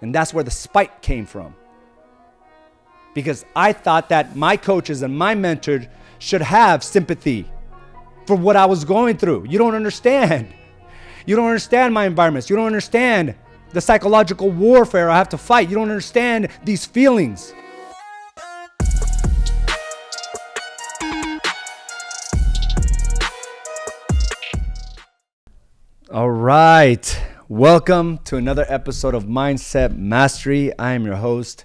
And that's where the spite came from. Because I thought that my coaches and my mentors should have sympathy for what I was going through. You don't understand. You don't understand my environments. You don't understand the psychological warfare I have to fight. You don't understand these feelings. All right. Welcome to another episode of Mindset Mastery. I am your host,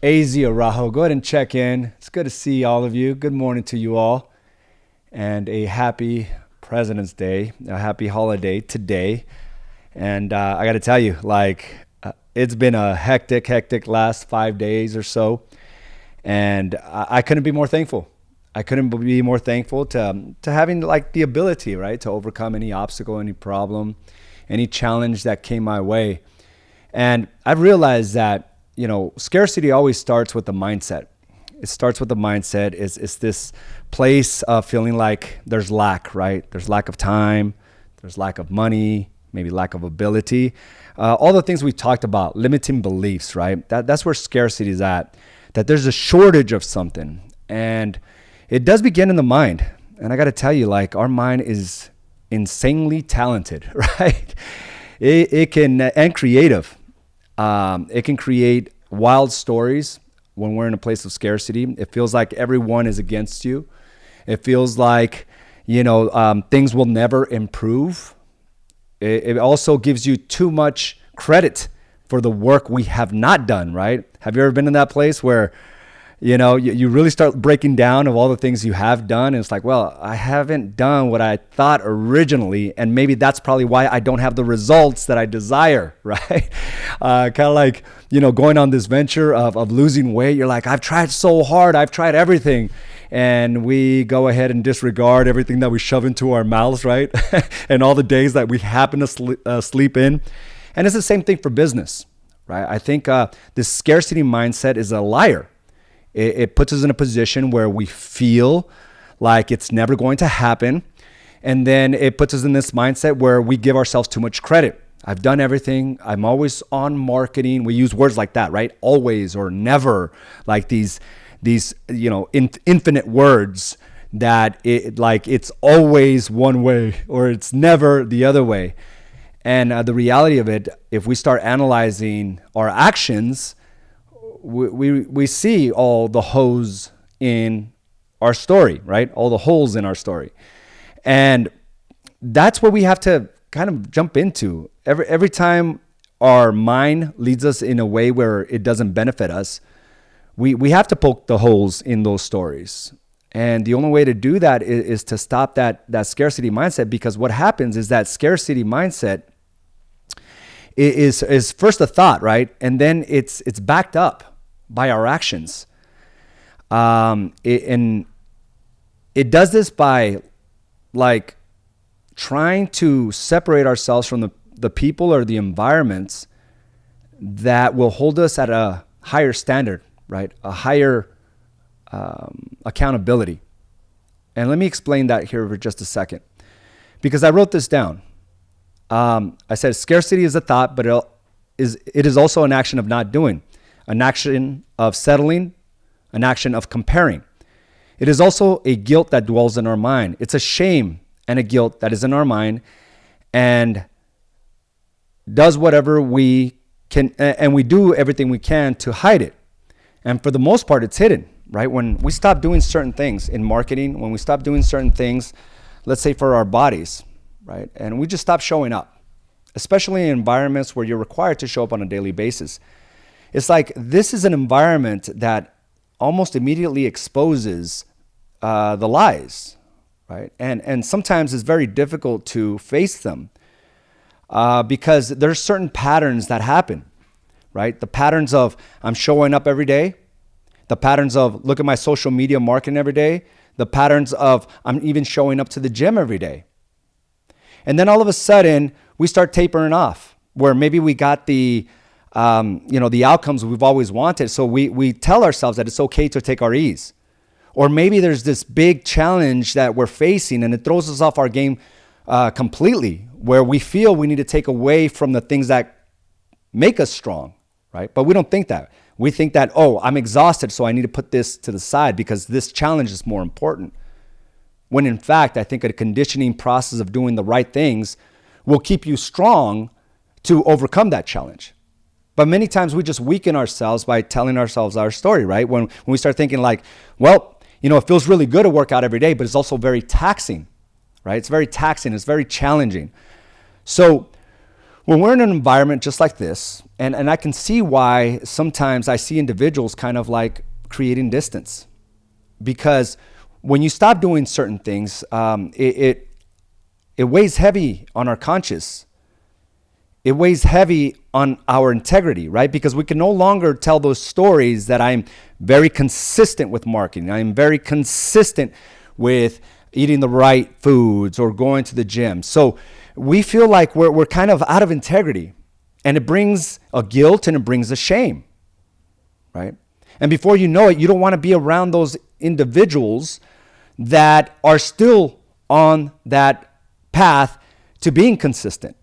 Araujo. Go ahead and check in. It's good to see all of you. Good morning to you all. And a happy President's Day, a happy holiday today. And I got to tell you, it's been a hectic last 5 days or so. And I couldn't be more thankful. I couldn't be more thankful to having the ability, right, to overcome any obstacle, any problem, any challenge that came my way. And I've realized that, scarcity always starts with the mindset. It starts with the mindset. It's this place of feeling like there's lack, right? There's lack of time, there's lack of money, maybe lack of ability. All the things we talked about, limiting beliefs, right? That's where scarcity is at, that there's a shortage of something. And it does begin in the mind. And I got to tell you, our mind is insanely talented, right? It can, and creative. It can create wild stories when we're in a place of scarcity. It feels like everyone is against you. It feels like, things will never improve. It also gives you too much credit for the work we have not done, right? Have you ever been in that place where you really start breaking down of all the things you have done. And it's like, well, I haven't done what I thought originally. And maybe that's probably why I don't have the results that I desire, right? Kind of like, going on this venture of losing weight. You're like, I've tried so hard. I've tried everything. And we go ahead and disregard everything that we shove into our mouths, right? And all the days that we happen to sleep in. And it's the same thing for business, right? I think this scarcity mindset is a liar. It puts us in a position where we feel like it's never going to happen. And then it puts us in this mindset where we give ourselves too much credit. I've done everything. I'm always on marketing. We use words like that, right? Always or never, like these infinite words that it's always one way or it's never the other way. And the reality of it, if we start analyzing our actions, we see all the holes in our story, right? All the holes in our story. And that's what we have to kind of jump into. Every time our mind leads us in a way where it doesn't benefit us, we have to poke the holes in those stories. And the only way to do that is to stop that scarcity mindset, because what happens is that scarcity mindset is first a thought, right? And then it's backed up by our actions. And it does this by trying to separate ourselves from the people or the environments that will hold us at a higher standard, right? A higher accountability. And let me explain that here for just a second, because I wrote this down. I said scarcity is a thought, but it is also an action of not doing, an action of settling, an action of comparing. It is also a guilt that dwells in our mind. It's a shame and a guilt that is in our mind and does whatever we can, and we do everything we can to hide it. And for the most part, it's hidden, right? When we stop doing certain things in marketing, when we stop doing certain things, let's say for our bodies, right? And we just stop showing up, especially in environments where you're required to show up on a daily basis. It's like this is an environment that almost immediately exposes the lies, right? And sometimes it's very difficult to face them because there's certain patterns that happen, right? The patterns of I'm showing up every day, the patterns of look at my social media marketing every day, the patterns of I'm even showing up to the gym every day. And then all of a sudden we start tapering off, where maybe we got the outcomes we've always wanted. So we tell ourselves that it's okay to take our ease. Or maybe there's this big challenge that we're facing and it throws us off our game completely, where we feel we need to take away from the things that make us strong, right? But we don't think that. We think that, oh, I'm exhausted, so I need to put this to the side because this challenge is more important. When in fact, I think a conditioning process of doing the right things will keep you strong to overcome that challenge. But many times we just weaken ourselves by telling ourselves our story, right? When we start thinking like, well, it feels really good to work out every day, but it's also very taxing, right? It's very taxing. It's very challenging. So when we're in an environment just like this, and I can see why sometimes I see individuals kind of like creating distance, because when you stop doing certain things, it weighs heavy on our conscience. It weighs heavy on our integrity, right? Because we can no longer tell those stories that I'm very consistent with marketing. I'm very consistent with eating the right foods or going to the gym. So we feel like we're kind of out of integrity, and it brings a guilt and it brings a shame, right? And before you know it, you don't want to be around those individuals that are still on that path to being consistent,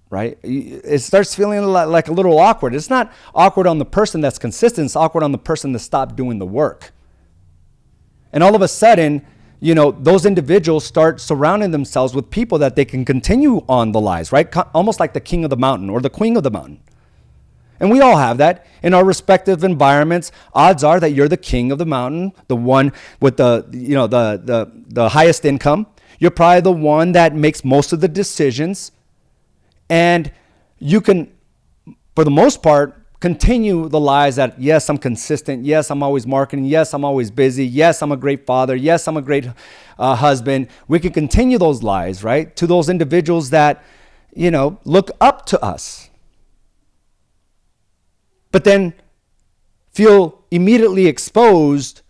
right? It starts feeling like a little awkward. It's not awkward on the person that's consistent. It's awkward on the person that stopped doing the work. And all of a sudden, those individuals start surrounding themselves with people that they can continue on the lies, right? Almost like the king of the mountain or the queen of the mountain. And we all have that in our respective environments. Odds are that you're the king of the mountain, the one with the highest income. You're probably the one that makes most of the decisions. And you can, for the most part, continue the lies that, yes, I'm consistent. Yes, I'm always marketing. Yes, I'm always busy. Yes, I'm a great father. Yes, I'm a great husband. We can continue those lies, right, to those individuals that, look up to us. But then feel immediately exposed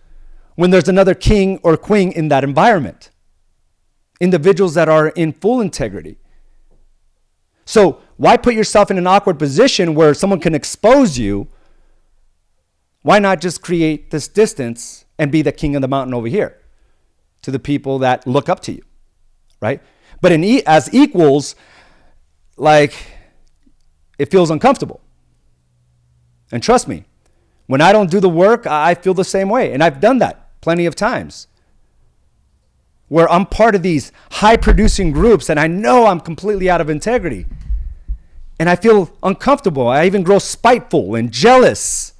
when there's another king or queen in that environment. Individuals that are in full integrity. So why put yourself in an awkward position where someone can expose you? Why not just create this distance and be the king of the mountain over here to the people that look up to you, right? But as equals, like, it feels uncomfortable. And trust me, when I don't do the work, I feel the same way. And I've done that plenty of times, where I'm part of these high-producing groups and I know I'm completely out of integrity. And I feel uncomfortable. I even grow spiteful and jealous,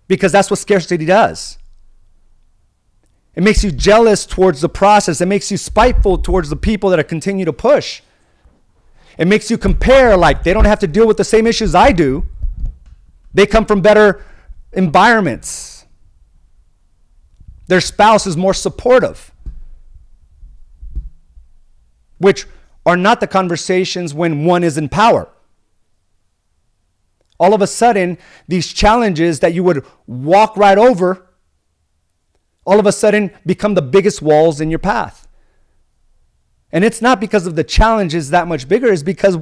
because that's what scarcity does. It makes you jealous towards the process. It makes you spiteful towards the people that continue to push. It makes you compare, like they don't have to deal with the same issues I do. They come from better environments. Their spouse is more supportive, which are not the conversations when one is in power. All of a sudden, these challenges that you would walk right over, all of a sudden become the biggest walls in your path. And it's not because of the challenges that much bigger. It's because,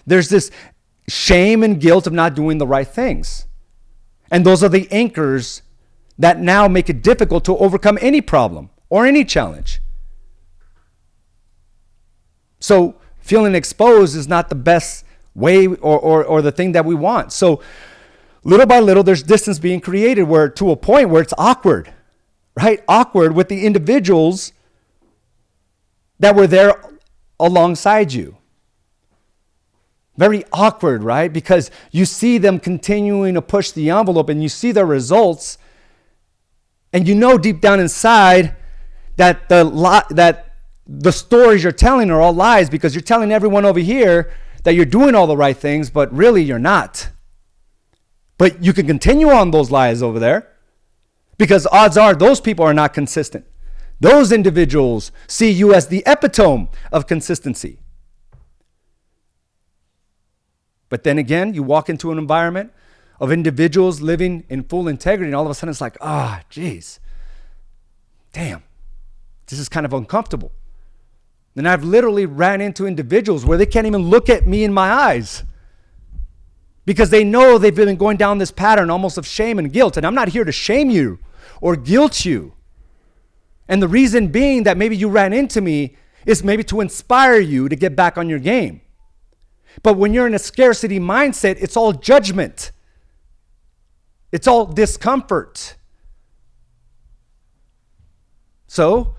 there's this shame and guilt of not doing the right things. And those are the anchors that now make it difficult to overcome any problem or any challenge. So feeling exposed is not the best way or the thing that we want. So little by little, there's distance being created where to a point where it's awkward, right? Awkward with the individuals that were there alongside you. Very awkward, right? Because you see them continuing to push the envelope and you see the results, and you know deep down inside that the stories you're telling are all lies, because you're telling everyone over here that you're doing all the right things, but really you're not. But you can continue on those lies over there, because odds are those people are not consistent. Those individuals see you as the epitome of consistency. But then again, you walk into an environment of individuals living in full integrity, and all of a sudden it's like, geez, damn, this is kind of uncomfortable. And I've literally ran into individuals where they can't even look at me in my eyes, because they know they've been going down this pattern almost of shame and guilt. And I'm not here to shame you or guilt you. And the reason being that maybe you ran into me is maybe to inspire you to get back on your game. But when you're in a scarcity mindset, it's all judgment. It's all discomfort. So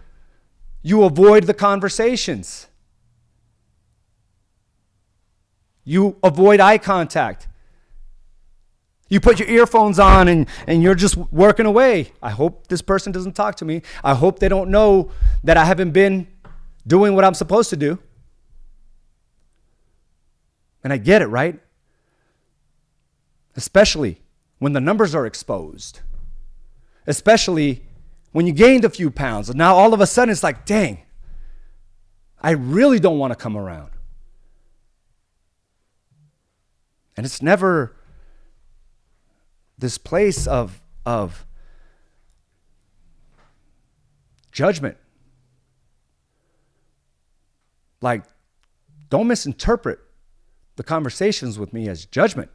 you avoid the conversations. You avoid eye contact. You put your earphones on and you're just working away. I hope this person doesn't talk to me. I hope they don't know that I haven't been doing what I'm supposed to do. And I get it, right? Especially when the numbers are exposed. Especially when you gained a few pounds. And now all of a sudden it's like, dang, I really don't want to come around. And it's never this place of judgment. Like, don't misinterpret the conversations with me as judgment.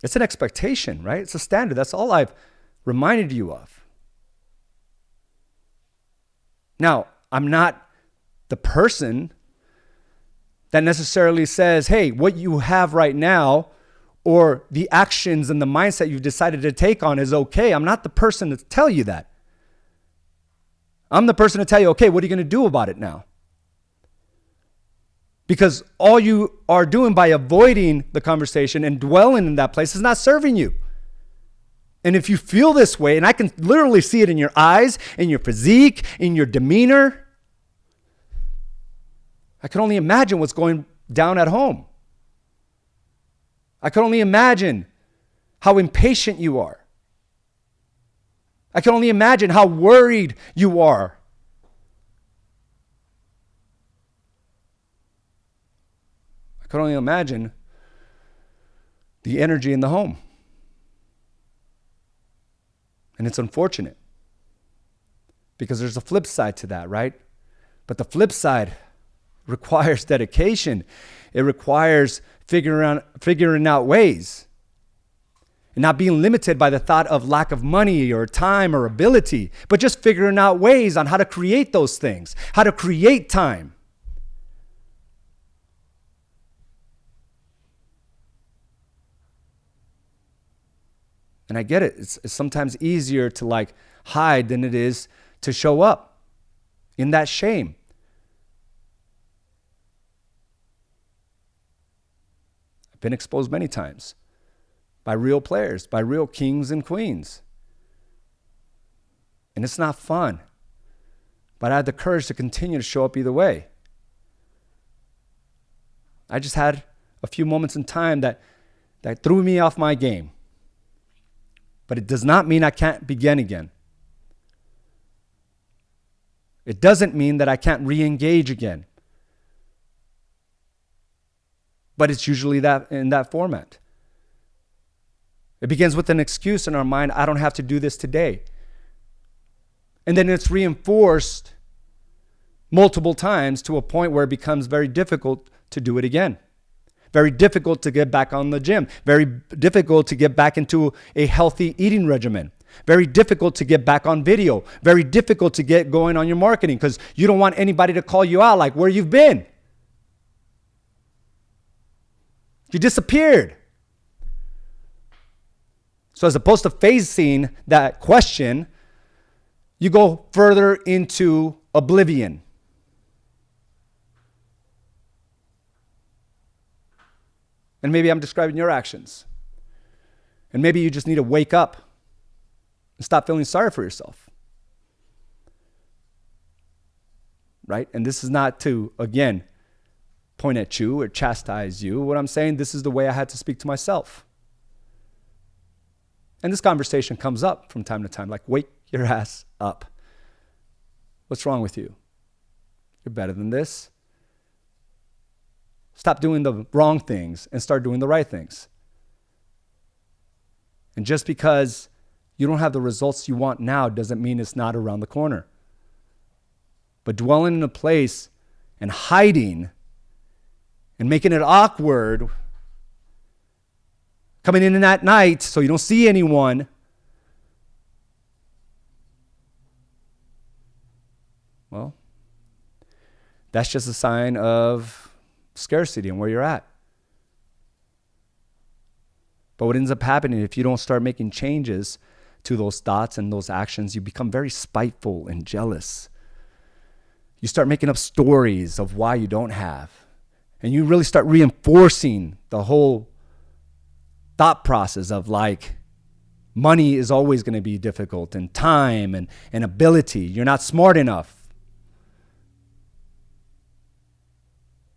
It's an expectation, right? It's a standard. That's all I've reminded you of. Now, I'm not the person that necessarily says, hey, what you have right now or the actions and the mindset you've decided to take on is okay. I'm not the person to tell you that. I'm the person to tell you, okay, what are you going to do about it now? Because all you are doing by avoiding the conversation and dwelling in that place is not serving you. And if you feel this way, and I can literally see it in your eyes, in your physique, in your demeanor, I can only imagine what's going down at home. I can only imagine how impatient you are. I can only imagine how worried you are. I can only imagine the energy in the home. And it's unfortunate because there's a flip side to that, right? But the flip side requires dedication. It requires figuring out ways and not being limited by the thought of lack of money or time or ability, but just figuring out ways on how to create those things, how to create time. And I get it. It's sometimes easier to like hide than it is to show up in that shame. I've been exposed many times by real players, by real kings and queens. And it's not fun. But I had the courage to continue to show up either way. I just had a few moments in time that threw me off my game. But it does not mean I can't begin again. It doesn't mean that I can't re-engage again. But it's usually that in that format. It begins with an excuse in our mind, I don't have to do this today. And then it's reinforced multiple times to a point where it becomes very difficult to do it again. Very difficult to get back on the gym. Very difficult to get back into a healthy eating regimen. Very difficult to get back on video. Very difficult to get going on your marketing because you don't want anybody to call you out like where you've been. You disappeared. So as opposed to facing that question, you go further into oblivion. And maybe I'm describing your actions. And maybe you just need to wake up and stop feeling sorry for yourself. Right? And this is not to, again, point at you or chastise you. What I'm saying, this is the way I had to speak to myself. And this conversation comes up from time to time, like, wake your ass up. What's wrong with you? You're better than this. Stop doing the wrong things and start doing the right things. And just because you don't have the results you want now doesn't mean it's not around the corner. But dwelling in a place and hiding and making it awkward, coming in at night so you don't see anyone, well, that's just a sign of scarcity and where you're at. But what ends up happening, if you don't start making changes to those thoughts and those actions, you become very spiteful and jealous. You start making up stories of why you don't have. And you really start reinforcing the whole thought process of like, money is always going to be difficult, and time and ability. You're not smart enough.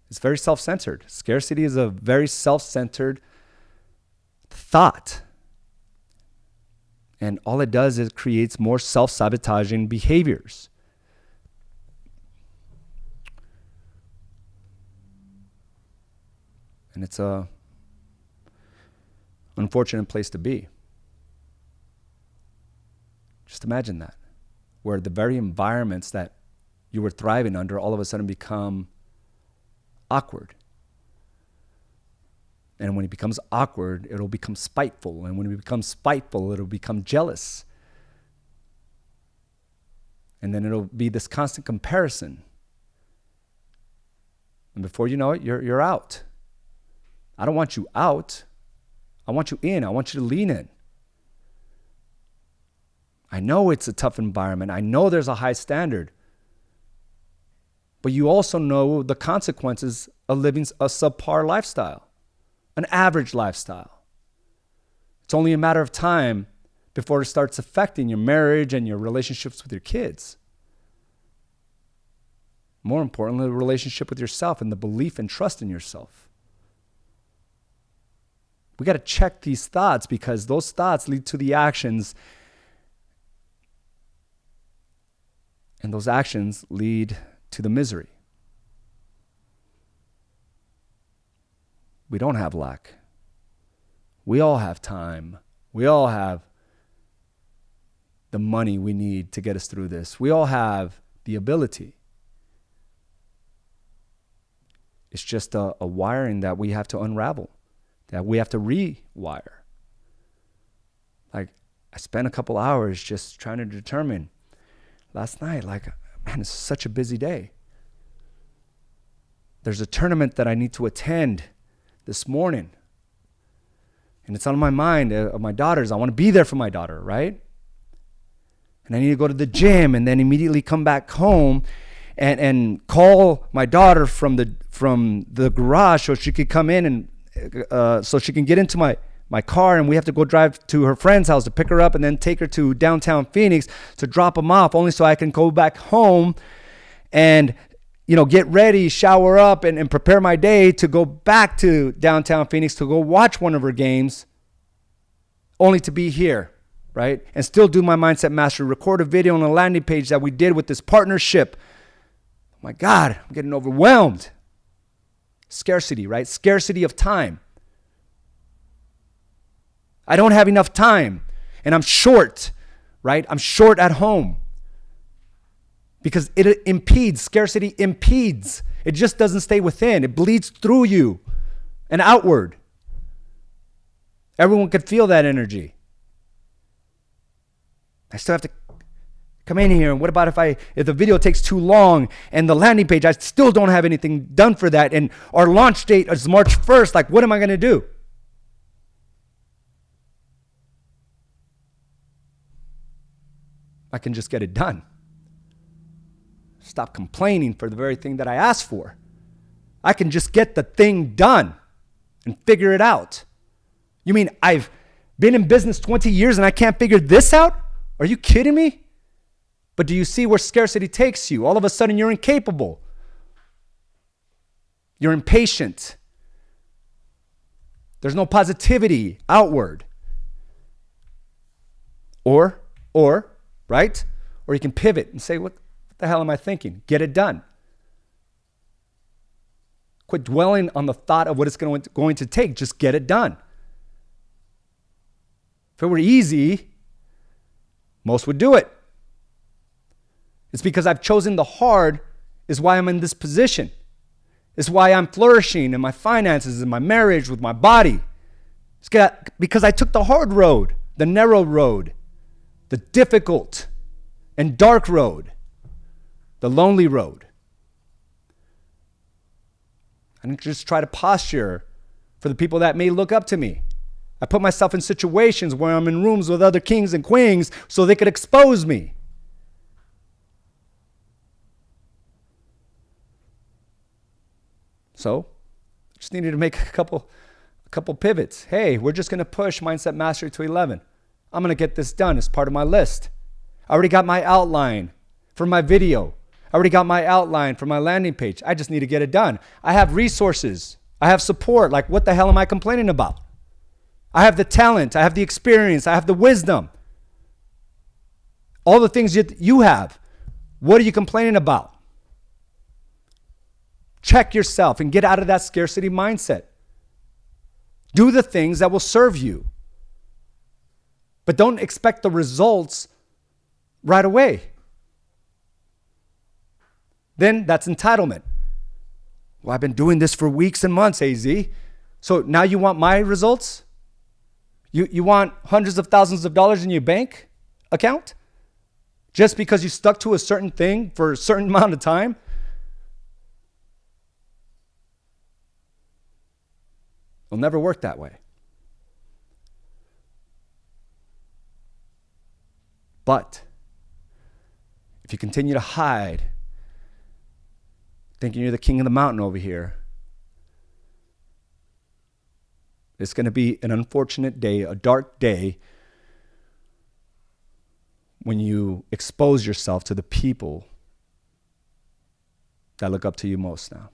It's very self-centered. Scarcity is a very self-centered thought. And all it does is creates more self-sabotaging behaviors. And it's a unfortunate place to be. Just imagine that, where the very environments that you were thriving under all of a sudden become awkward. And when it becomes awkward, it'll become spiteful. And when it becomes spiteful, it'll become jealous. And then it'll be this constant comparison. And before you know it, you're out. I don't want you out. I want you in. I want you to lean in. I know it's a tough environment. I know there's a high standard. But you also know the consequences of living a subpar lifestyle, an average lifestyle. It's only a matter of time before it starts affecting your marriage and your relationships with your kids. More importantly, the relationship with yourself and the belief and trust in yourself. We got to check these thoughts, because those thoughts lead to the actions. And those actions lead to the misery. We don't have lack. We all have time. We all have the money we need to get us through this. We all have the ability. It's just a wiring that we have to unravel, that we have to rewire. Like, I spent a couple hours just trying to determine last night, like, man, it's such a busy day. There's a tournament that I need to attend this morning. And it's on my mind of my daughters. I want to be there for my daughter, right? And I need to go to the gym and then immediately come back home and call my daughter from the garage so she could come in and so she can get into my car, and we have to go drive to her friend's house to pick her up and then take her to downtown Phoenix to drop them off, only so I can go back home and, get ready, shower up, and prepare my day to go back to downtown Phoenix to go watch one of her games, only to be here, right? And still do my Mindset Mastery, record a video on a landing page that we did with this partnership. Oh my God, I'm getting overwhelmed. Scarcity, right? Scarcity of time. I don't have enough time, and I'm short, right? I'm short at home because it impedes. Scarcity impedes. It just doesn't stay within. It bleeds through you and outward. Everyone could feel that energy. I still have to come in here, and what about if the video takes too long and the landing page, I still don't have anything done for that, and our launch date is March 1st. Like, what am I going to do? I can just get it done. Stop complaining for the very thing that I asked for. I can just get the thing done and figure it out. You mean I've been in business 20 years and I can't figure this out? Are you kidding me? But do you see where scarcity takes you? All of a sudden you're incapable. You're impatient. There's no positivity outward. Or, right? Or you can pivot and say, what the hell am I thinking? Get it done. Quit dwelling on the thought of what it's going to take. Just get it done. If it were easy, most would do it. It's because I've chosen the hard is why I'm in this position. It's why I'm flourishing in my finances, in my marriage, with my body. It's because I took the hard road, the narrow road, the difficult and dark road, the lonely road. I didn't just try to posture for the people that may look up to me. I put myself in situations where I'm in rooms with other kings and queens so they could expose me. So, just needed to make a couple pivots. Hey, we're just going to push Mindset Mastery to 11. I'm going to get this done as part of my list. I already got my outline for my video. I already got my outline for my landing page. I just need to get it done. I have resources. I have support. Like, what the hell am I complaining about? I have the talent. I have the experience. I have the wisdom. All the things you have. What are you complaining about? Check yourself and get out of that scarcity mindset. Do the things that will serve you. But don't expect the results right away. Then that's entitlement. Well, I've been doing this for weeks and months, AZ. So now you want my results? You want hundreds of thousands of dollars in your bank account? Just because you stuck to a certain thing for a certain amount of time? It'll never work that way. But if you continue to hide, thinking you're the king of the mountain over here, it's going to be an unfortunate day, a dark day, when you expose yourself to the people that look up to you most now.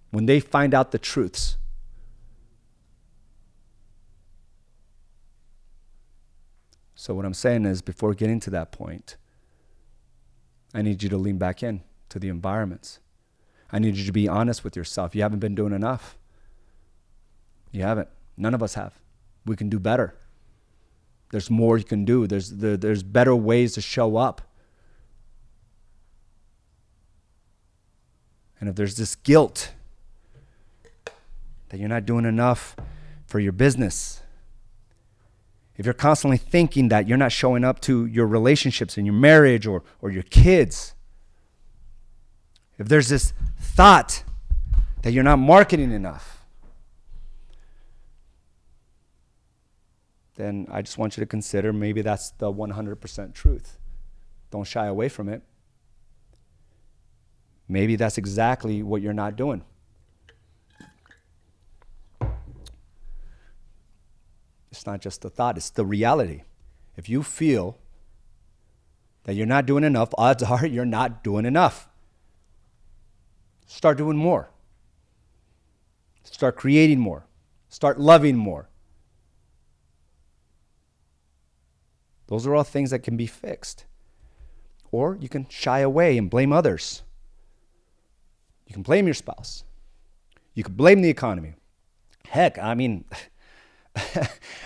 When they find out the truths. So what I'm saying is, before getting to that point, I need you to lean back in to the environments. I need you to be honest with yourself. You haven't been doing enough. You haven't. None of us have. We can do better. There's more you can do. There's better ways to show up. And if there's this guilt that you're not doing enough for your business, if you're constantly thinking that you're not showing up to your relationships in your marriage or your kids, if there's this thought that you're not marketing enough, then I just want you to consider maybe that's the 100% truth. Don't shy away from it. Maybe that's exactly what you're not doing. It's not just the thought, it's the reality. If you feel that you're not doing enough, odds are you're not doing enough. Start doing more. Start creating more. Start loving more. Those are all things that can be fixed. Or you can shy away and blame others. You can blame your spouse. You can blame the economy. Heck, I mean,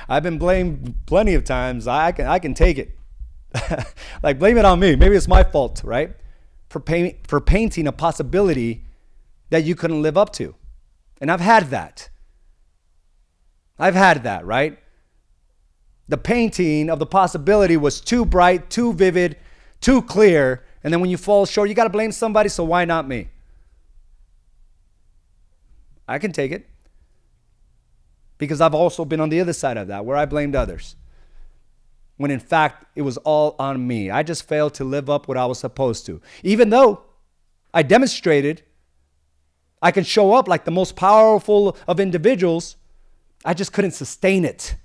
I've been blamed plenty of times. I can take it. Like, blame it on me. Maybe it's my fault, right? For painting a possibility that you couldn't live up to. And I've had that. Right? The painting of the possibility was too bright, too vivid, too clear. And then when you fall short, you got to blame somebody, so why not me? I can take it. Because I've also been on the other side of that, where I blamed others. When in fact, it was all on me. I just failed to live up what I was supposed to. Even though I demonstrated I can show up like the most powerful of individuals, I just couldn't sustain it.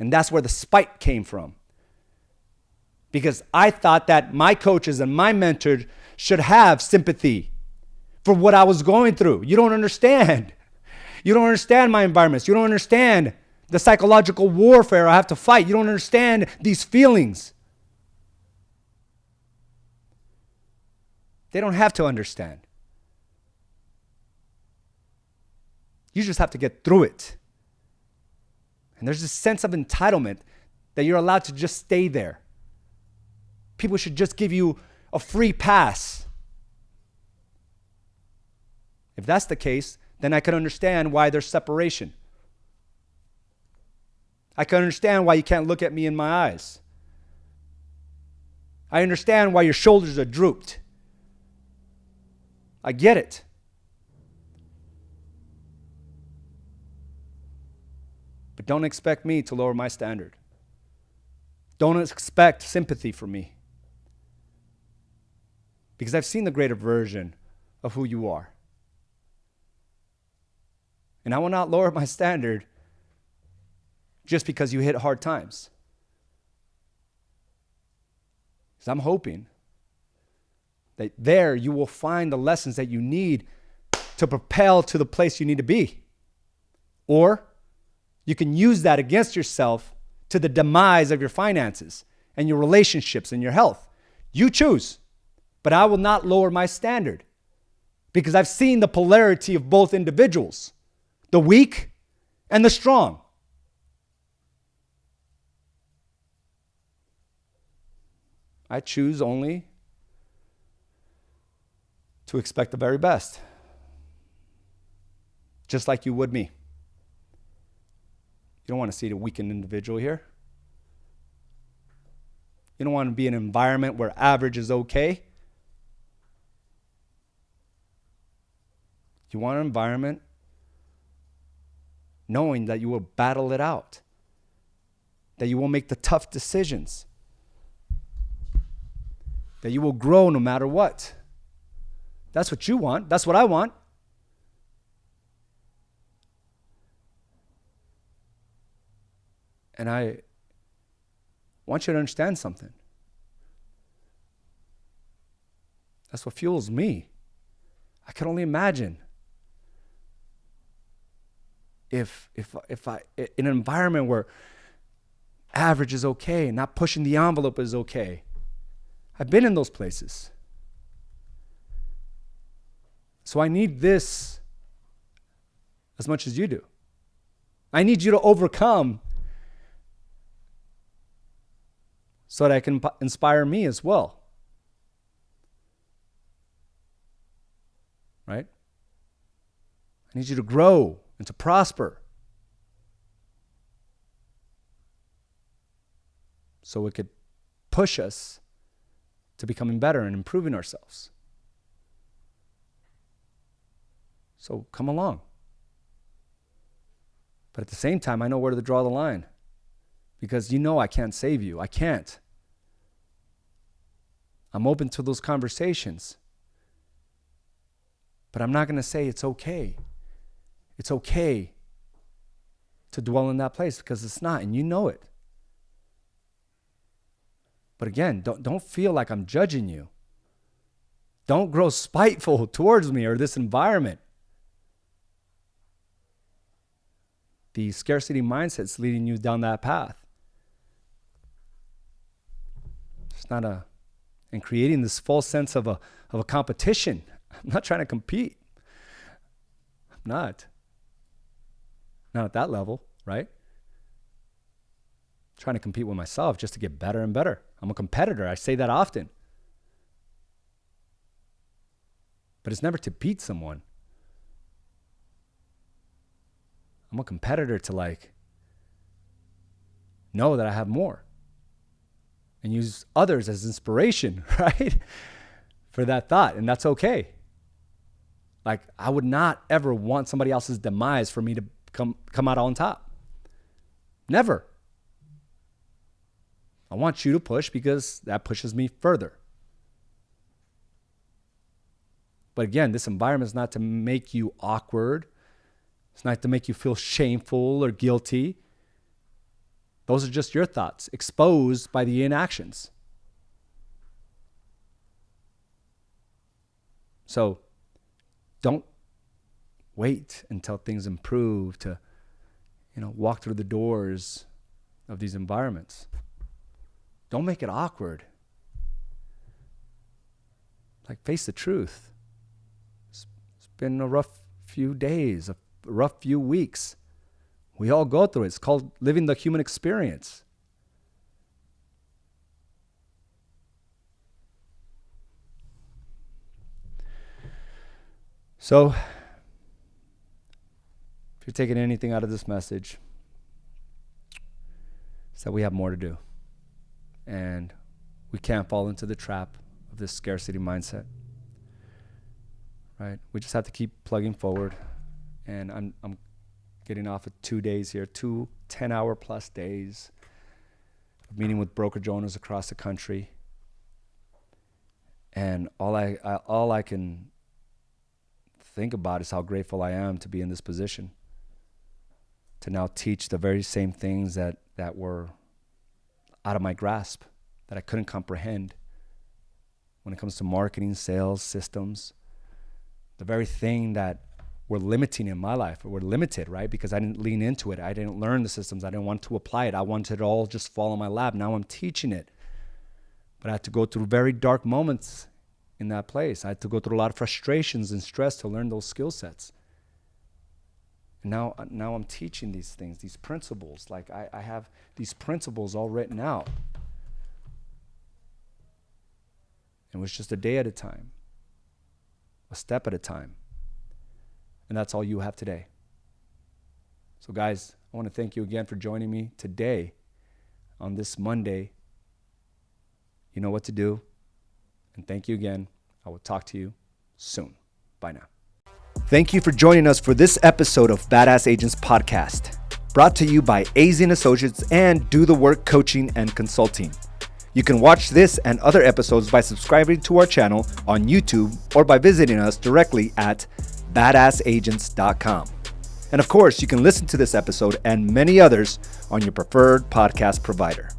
And that's where the spite came from. Because I thought that my coaches and my mentors should have sympathy for what I was going through. You don't understand. You don't understand my environments. You don't understand the psychological warfare I have to fight. You don't understand these feelings. They don't have to understand. You just have to get through it. And there's this sense of entitlement that you're allowed to just stay there. People should just give you a free pass. If that's the case, then I can understand why there's separation. I can understand why you can't look at me in my eyes. I understand why your shoulders are drooped. I get it. But don't expect me to lower my standard. Don't expect sympathy from me. Because I've seen the greater version of who you are. And I will not lower my standard just because you hit hard times. Because I'm hoping that there you will find the lessons that you need to propel to the place you need to be. Or you can use that against yourself to the demise of your finances and your relationships and your health. You choose. But I will not lower my standard because I've seen the polarity of both individuals, the weak and the strong. I choose only to expect the very best, just like you would me. You don't want to see the weakened individual here. You don't want to be in an environment where average is okay. You want an environment knowing that you will battle it out, that you will make the tough decisions, that you will grow no matter what. That's what you want. That's what I want. And I want you to understand something. That's what fuels me. I can only imagine if I in an environment where average is okay, not pushing the envelope is okay. I've been in those places. So I need this as much as you do. I need you to overcome so that I can inspire me as well. Right? I need you to grow and to prosper. So it could push us to becoming better and improving ourselves. So come along. But at the same time, I know where to draw the line. Because you know I can't save you. I can't. I'm open to those conversations. But I'm not going to say it's okay. It's okay to dwell in that place because it's not, and you know it. But again, don't feel like I'm judging you. Don't grow spiteful towards me or this environment. The scarcity mindset's leading you down that path. It's not and creating this false sense of a competition. I'm not trying to compete. I'm not. Not at that level, right? I'm trying to compete with myself just to get better and better. I'm a competitor. I say that often. But it's never to beat someone. I'm a competitor to know that I have more and use others as inspiration, right? For that thought. And that's okay. I would not ever want somebody else's demise for me to come out on top. Never. I want you to push because that pushes me further. But again, this environment is not to make you awkward. It's not to make you feel shameful or guilty. Those are just your thoughts, exposed by the inactions. So don't wait until things improve to, walk through the doors of these environments. Don't make it awkward. Face the truth. It's been a rough few days, a rough few weeks. We all go through it. It's called living the human experience. So, if you're taking anything out of this message, it's that we have more to do. And we can't fall into the trap of this scarcity mindset. Right? We just have to keep plugging forward. And I'm getting off of 2 days here, 2 10-hour plus days, meeting with brokerage owners across the country. And all I can think about is how grateful I am to be in this position, to now teach the very same things that were out of my grasp, that I couldn't comprehend when it comes to marketing, sales, systems, the very thing that were limiting in my life. We're limited, right? Because I didn't lean into it. I didn't learn the systems. I didn't want to apply it. I wanted it all just fall in my lap. Now I'm teaching it. But I had to go through very dark moments in that place. I had to go through a lot of frustrations and stress to learn those skill sets. And now I'm teaching these things, these principles. Like I have these principles all written out. It was just a day at a time, a step at a time. And that's all you have today. So guys, I want to thank you again for joining me today on this Monday. You know what to do. And thank you again. I will talk to you soon. Bye now. Thank you for joining us for this episode of Badass Agents Podcast, brought to you by AZ & Associates and Do the Work Coaching and Consulting. You can watch this and other episodes by subscribing to our channel on YouTube or by visiting us directly at badassagents.com. And of course, you can listen to this episode and many others on your preferred podcast provider.